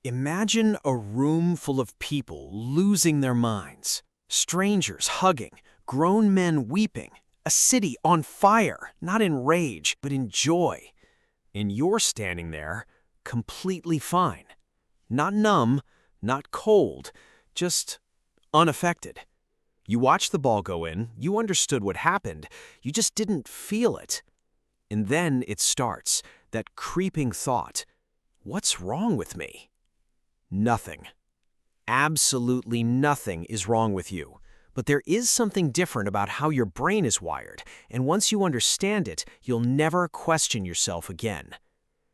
Imagine a room full of people losing their minds, strangers hugging, grown men weeping, a city on fire, not in rage, but in joy. And you're standing there, completely fine. Not numb, not cold, just unaffected. You watched the ball go in, you understood what happened, you just didn't feel it. And then it starts, that creeping thought, what's wrong with me? Nothing. Absolutely nothing is wrong with you. But there is something different about how your brain is wired, and once you understand it, you'll never question yourself again.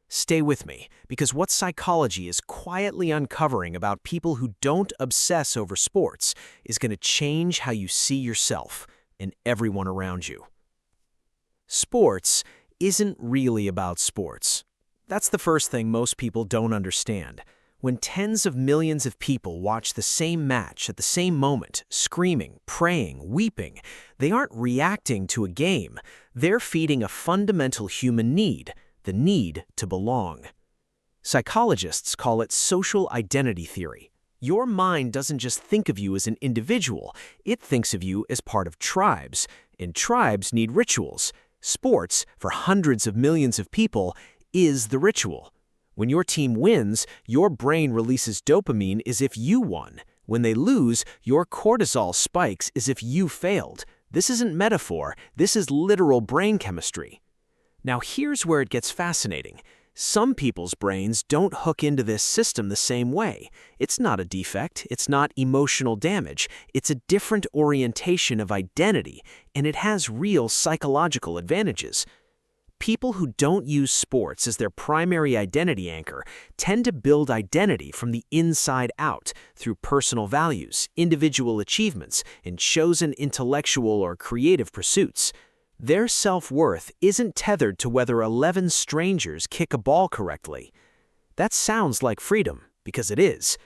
Stay with me, because what psychology is quietly uncovering about people who don't obsess over sports is going to change how you see yourself and everyone around you. Sports isn't really about sports. That's the first thing most people don't understand. When tens of millions of people watch the same match at the same moment, screaming, praying, weeping, they aren't reacting to a game. They're feeding a fundamental human need, the need to belong. Psychologists call it social identity theory. Your mind doesn't just think of you as an individual, it thinks of you as part of tribes, and tribes need rituals. Sports, for hundreds of millions of people, is the ritual. When your team wins, your brain releases dopamine as if you won. When they lose, your cortisol spikes as if you failed. This isn't metaphor, this is literal brain chemistry. Now here's where it gets fascinating. Some people's brains don't hook into this system the same way. It's not a defect, it's not emotional damage, it's a different orientation of identity, and it has real psychological advantages. People who don't use sports as their primary identity anchor tend to build identity from the inside out through personal values, individual achievements, and chosen intellectual or creative pursuits. Their self-worth isn't tethered to whether 11 strangers kick a ball correctly. That sounds like freedom, because it is.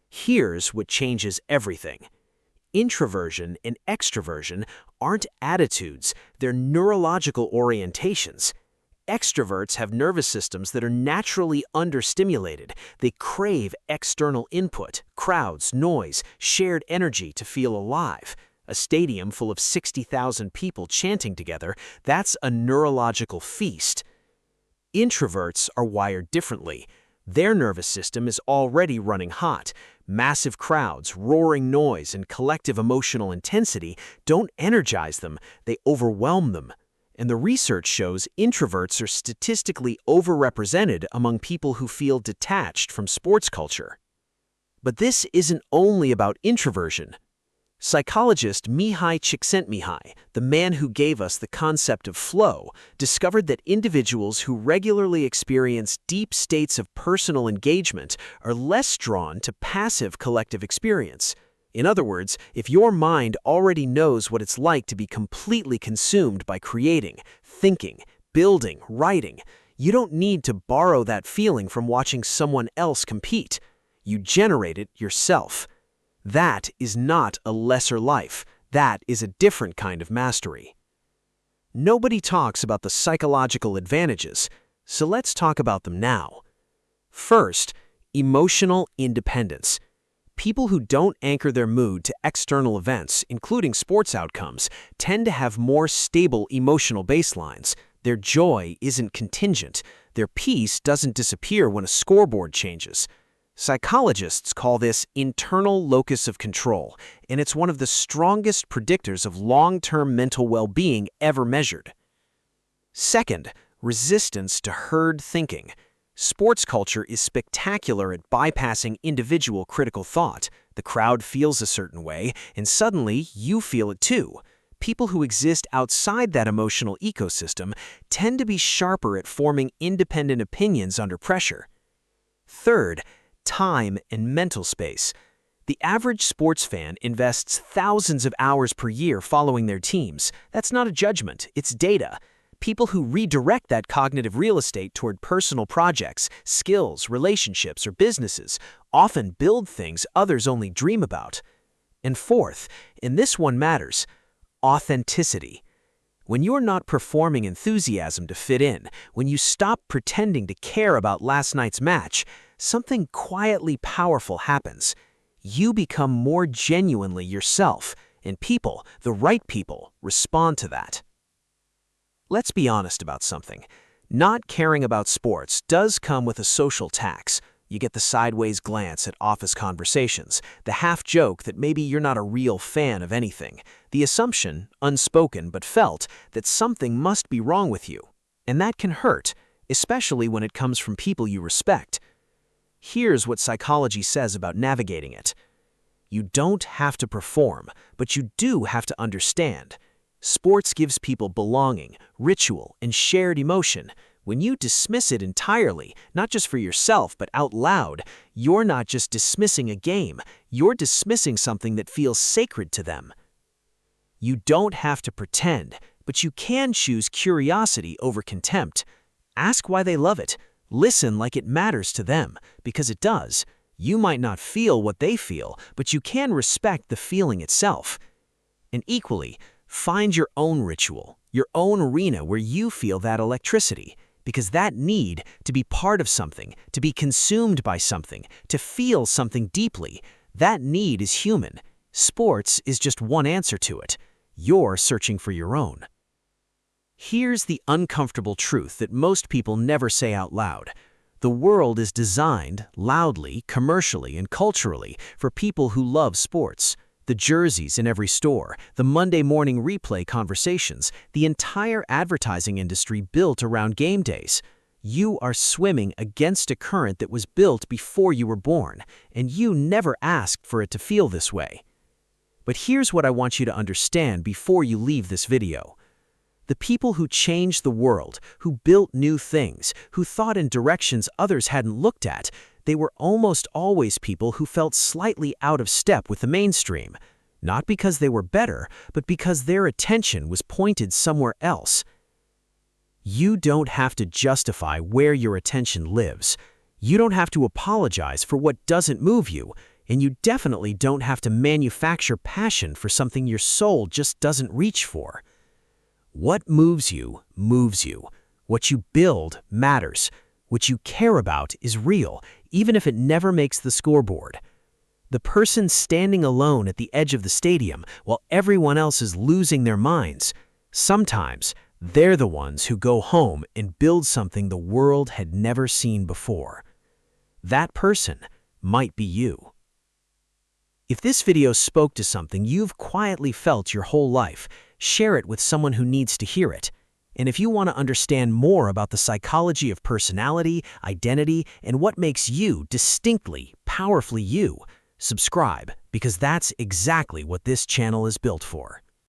Here's what changes everything. Introversion and extroversion aren't attitudes, they're neurological orientations. Extroverts have nervous systems that are naturally understimulated. They crave external input, crowds, noise, shared energy to feel alive. A stadium full of 60,000 people chanting together, that's a neurological feast. Introverts are wired differently. Their nervous system is already running hot. Massive crowds, roaring noise, and collective emotional intensity don't energize them, they overwhelm them. And the research shows introverts are statistically overrepresented among people who feel detached from sports culture. But this isn't only about introversion. Psychologist Csikszentmihalyi, the man who gave us the concept of flow, discovered that individuals who regularly experience deep states of personal engagement are less drawn to passive collective experience. In other words, if your mind already knows what it's like to be completely consumed by creating, thinking, building, writing, you don't need to borrow that feeling from watching someone else compete. You generate it yourself. That is not a lesser life. That is a different kind of mastery. Nobody talks about the psychological advantages, so let's talk about them now. First, emotional independence. People who don't anchor their mood to external events, including sports outcomes, tend to have more stable emotional baselines. Their joy isn't contingent. Their peace doesn't disappear when a scoreboard changes. Psychologists call this internal locus of control, and it's one of the strongest predictors of long-term mental well-being ever measured. Second, resistance to herd thinking. Sports culture is spectacular at bypassing individual critical thought. The crowd feels a certain way, and suddenly you feel it too. People who exist outside that emotional ecosystem tend to be sharper at forming independent opinions under pressure. Third, time and mental space. The average sports fan invests thousands of hours per year following their teams. That's not a judgment, it's data. People who redirect that cognitive real estate toward personal projects, skills, relationships, or businesses often build things others only dream about. And fourth, and this one matters, authenticity. When you're not performing enthusiasm to fit in, when you stop pretending to care about last night's match, something quietly powerful happens. You become more genuinely yourself, and people, the right people, respond to that. Let's be honest about something. Not caring about sports does come with a social tax. You get the sideways glance at office conversations, the half joke that maybe you're not a real fan of anything, the assumption, unspoken but felt, that something must be wrong with you. And that can hurt, especially when it comes from people you respect. Here's what psychology says about navigating it. You don't have to perform, but you do have to understand. Sports gives people belonging, ritual, and shared emotion. When you dismiss it entirely, not just for yourself but out loud, you're not just dismissing a game, you're dismissing something that feels sacred to them. You don't have to pretend, but you can choose curiosity over contempt. Ask why they love it. Listen like it matters to them, because it does. You might not feel what they feel, but you can respect the feeling itself. And equally, find your own ritual, your own arena where you feel that electricity. Because that need to be part of something, to be consumed by something, to feel something deeply, that need is human. Sports is just one answer to it. You're searching for your own. Here's the uncomfortable truth that most people never say out loud. The world is designed, loudly, commercially, and culturally, for people who love sports. The jerseys in every store, the Monday morning replay conversations, the entire advertising industry built around game days. You are swimming against a current that was built before you were born, and you never asked for it to feel this way. But here's what I want you to understand before you leave this video. The people who changed the world, who built new things, who thought in directions others hadn't looked at, they were almost always people who felt slightly out of step with the mainstream, not because they were better, but because their attention was pointed somewhere else. You don't have to justify where your attention lives. You don't have to apologize for what doesn't move you, and you definitely don't have to manufacture passion for something your soul just doesn't reach for. What moves you, moves you. What you build matters. What you care about is real, even if it never makes the scoreboard. The person standing alone at the edge of the stadium while everyone else is losing their minds, sometimes they're the ones who go home and build something the world had never seen before. That person might be you. If this video spoke to something you've quietly felt your whole life, share it with someone who needs to hear it. And if you want to understand more about the psychology of personality, identity, and what makes you distinctly, powerfully you, subscribe, because that's exactly what this channel is built for.